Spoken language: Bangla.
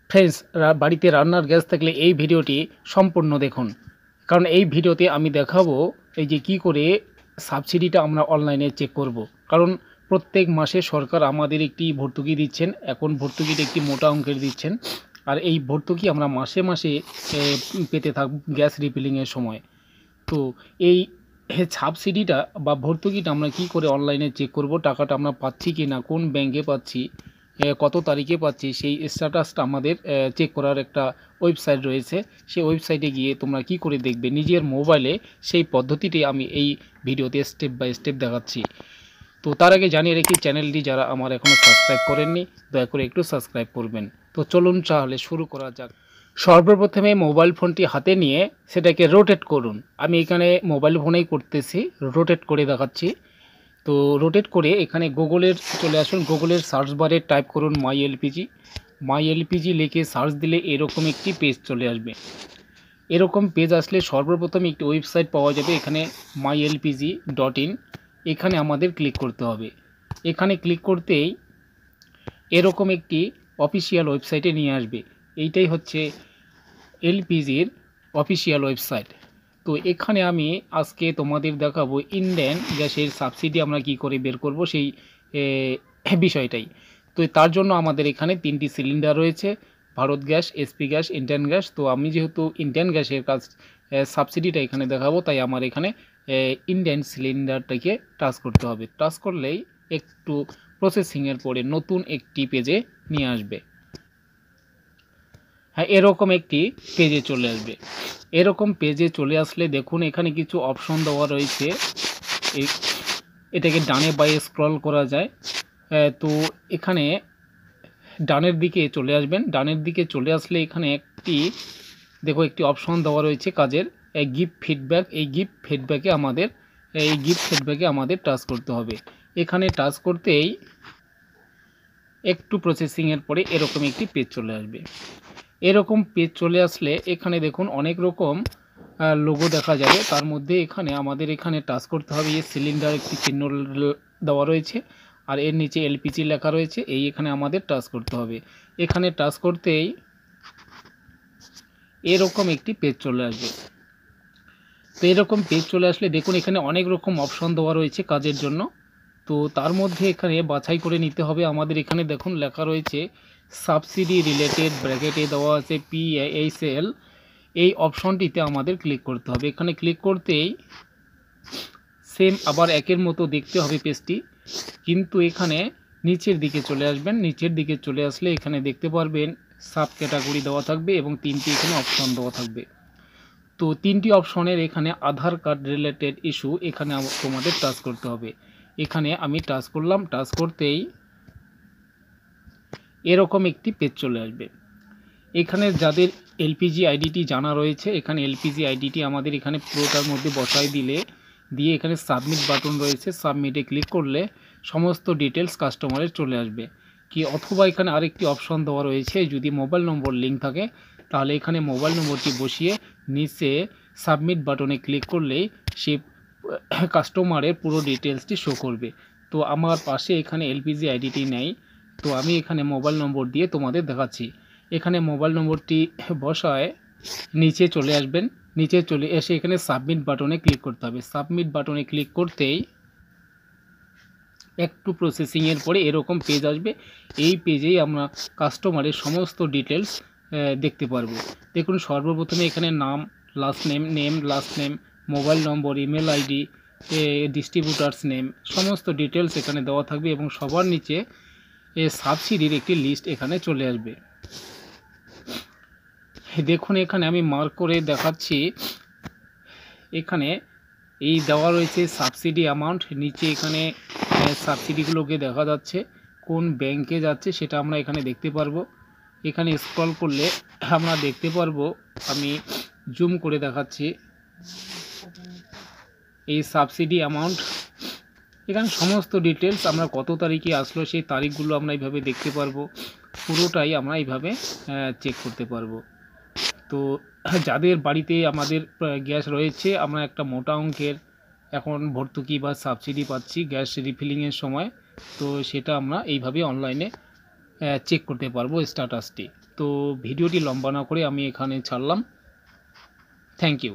ফ্রেন্ডস, বাড়িতে রান্নার গ্যাস থাকলে এই ভিডিওটি সম্পূর্ণ দেখুন, কারণ এই ভিডিওতে আমি দেখাবো এই যে কী করে সাবসিডিটা আমরা অনলাইনে চেক করব। কারণ প্রত্যেক মাসে সরকার আমাদের একটি ভর্তুকি দিচ্ছেন, এখন ভর্তুকিটা একটি মোটা অঙ্কের দিচ্ছেন, আর এই ভর্তুকি আমরা মাসে মাসে পেতে থাকব গ্যাস রিফিলিংয়ের সময়। তো এই সাবসিডিটা বা ভর্তুকিটা আমরা কি করে অনলাইনে চেক করব, টাকাটা আমরা পাচ্ছি কি না, কোন ব্যাংকে পাচ্ছি, কত তারিখে পাচ্ছি, সেই স্ট্যাটাসটা আমাদের চেক করার একটা ওয়েবসাইট রয়েছে। সেই ওয়েবসাইটে গিয়ে তোমরা কি করে দেখবে নিজের মোবাইলে, সেই পদ্ধতিটি আমি এই ভিডিওতে স্টেপ বাই স্টেপ দেখাচ্ছি। তো তার আগে জানিয়ে রেখি, চ্যানেলটি যারা আমার এখনও সাবস্ক্রাইব করেননি দয়া করে একটু সাবস্ক্রাইব করবেন। তো চলুন তাহলে শুরু করা যাক। সর্বপ্রথমে মোবাইল ফোনটি হাতে নিয়ে সেটাকে রোটেট করুন। আমি এখানে মোবাইল ফোনেই করতেছি, রোটেট করে দেখাচ্ছি। তো রোটেট করে এখানে গুগলের চলে আসুন, গুগলের সার্চ বারে টাইপ করুন মাই এলপিজি লিখে সার্চ দিলে এরকম একটি পেজ চলে আসবে। এরকম পেজ আসলে সর্বপ্রথম একটি ওয়েবসাইট পাওয়া যাবে, এখানে mylpg.in। এখানে আমাদের ক্লিক করতে হবে। এখানে ক্লিক করতেই এরকম একটি অফিসিয়াল ওয়েবসাইটে নিয়ে আসবে। এইটাই হচ্ছে এলপিজির অফিসিয়াল ওয়েবসাইট। তো এখানে আমি আজকে তোমাদের দেখাবো ইন্ডিয়ান গ্যাসের সাবসিডি আমরা কি করে বের করব, সেই বিষয়টাই। তো তার জন্য আমাদের এখানে 3টি সিলিন্ডার রয়েছে, Bharat gas, SP gas, Indian gas. তো আমি যেহেতু ইন্ডিয়ান গ্যাসের কাজ সাবসিডিটা এখানে দেখাবো, তাই আমার এখানে ইন্ডিয়ান সিলিন্ডারটাকে টাচ করতে হবে। টাচ করলেই একটু প্রসেসিংয়ের পরে নতুন একটি পেজে নিয়ে আসবে। হ্যাঁ, এরকম একটি পেজে চলে আসবে। এরকম পেজে চলে আসলে দেখুন এখানে কিছু অপশন দেওয়া রয়েছে, এটাকে ডানে বাঁয়ে স্ক্রল করা যায়। তো এখানে ডানের দিকে চলে আসবেন। ডানের দিকে চলে আসলে এখানে একটি একটি অপশন দেওয়া রয়েছে কাজের, গিভ ফিডব্যাক। এই গিভ ফিডব্যাকে আমাদের টাচ করতে হবে। এখানে টাচ করতেই একটু প্রসেসিংয়ের পরে এরকম একটি পেজ চলে আসবে। এরকম পেজ চলে আসলে এখানে দেখুন অনেক রকম লোগো দেখা যাবে। তার মধ্যে এখানে আমাদের এখানে টাচ করতে হবে, এই সিলিন্ডার একটি চিহ্ন দেওয়া রয়েছে, আর এর নিচে এলপিজি লেখা রয়েছে, এখানে আমাদের টাচ করতে হবে। এখানে টাচ করতেই এরকম একটি পেজ চলে আসবে। তো এরকম পেজ চলে আসলে দেখুন এখানে অনেক রকম অপশন দেওয়া রয়েছে কাজের জন্য। তো তার মধ্যে এখানে বাছাই করে নিতে হবে। আমাদের এখানে দেখুন লেখা রয়েছে সাবসিডি রিলেটেড, ব্র্যাকেটে দেওয়া আছে PASL। এই অপশনটিতে আমাদের ক্লিক করতে হবে। এখানে ক্লিক করতেই সেম আবার একের মতো দেখতে হবে পেজটি, কিন্তু এখানে নিচের দিকে চলে আসবেন। নিচের দিকে চলে আসলে এখানে দেখতে পারবেন সাব ক্যাটাগরি দেওয়া থাকবে এবং 3টি এখানে অপশন দেওয়া থাকবে। তো 3টি অপশনের এখানে আধার কার্ড রিলেটেড ইস্যু, এখানে তোমাদের টাচ করতে হবে। এখানে আমি টাচ করলাম। টাচ করতেই এরকম একটি পেজ চলে আসবে। এখানে যাদের এলপিজি আইডিটি জানা রয়েছে, এখানে এলপিজি আইডিটি আমাদের এখানে পুরোটার মধ্যে বসাই দিয়ে এখানে সাবমিট বাটন রয়েছে, সাবমিটে ক্লিক করলে সমস্ত ডিটেলস কাস্টমারের চলে আসবে। অথবা এখানে আরেকটি অপশন দেওয়া রয়েছে, যদি মোবাইল নম্বর লিঙ্ক থাকে তাহলে এখানে মোবাইল নম্বরটি বসিয়ে নিচে সাবমিট বাটনে ক্লিক করলেই সে কাস্টমারের পুরো ডিটেলসটি শো করবে। তো আমার পাশে এখানে এলপিজি আইডিটি নেই, তো আমি এখানে মোবাইল নম্বর দিয়ে তোমাদের দেখাচ্ছি। এখানে মোবাইল নম্বরটি বসায় নিচে চলে আসবেন। নিচে চলে এসে এখানে সাবমিট বাটনে ক্লিক করতে হবে। সাবমিট বাটনে ক্লিক করতেই একটু প্রসেসিংয়ের পরে এরকম পেজ আসবে। এই পেজেই আমরা কাস্টমারের সমস্ত ডিটেলস দেখতে পারবো। দেখুন সর্বপ্রথমে এখানে নাম, লাস্ট নেম, মোবাইল নম্বর, ইমেল আইডি, ডিস্ট্রিবিউটার্স নেম, সমস্ত ডিটেলস এখানে দেওয়া থাকবে এবং সবার নিচে সাবসিডির একটি লিস্ট এখানে চলে আসবে। দেখুন এখানে আমি মার্ক করে দেখাচ্ছি, এখানে এই দেওয়া রয়েছে সাবসিডি অ্যামাউন্ট। নিচে এখানে সাবসিডিগুলোকে দেখা যাচ্ছে, কোন ব্যাংকে যাচ্ছে সেটা আমরা এখানে দেখতে পারবো। এখানে স্ক্রল করলে আমরা দেখতে পারবো, আমি জুম করে দেখাচ্ছি, এই সাবসিডি অ্যামাউন্ট। এখানে সমস্ত ডিটেলস আমরা কত তারিখে আসলো সেই তারিখগুলো আমরা এইভাবে দেখতে পারবো। পুরোটাই আমরা এইভাবে চেক করতে পারবো। তো যাদের বাড়িতে আমাদের গ্যাস রয়েছে, আমরা একটা মোটা অঙ্কের এখন ভর্তুকি বা সাবসিডি পাচ্ছি গ্যাস রিফিলিংয়ের সময়, তো সেটা আমরা এইভাবে অনলাইনে চেক করতে পারবো স্ট্যাটাসটি। তো ভিডিওটি লম্বা না করে আমি এখানে ছাড়লাম। Thank you.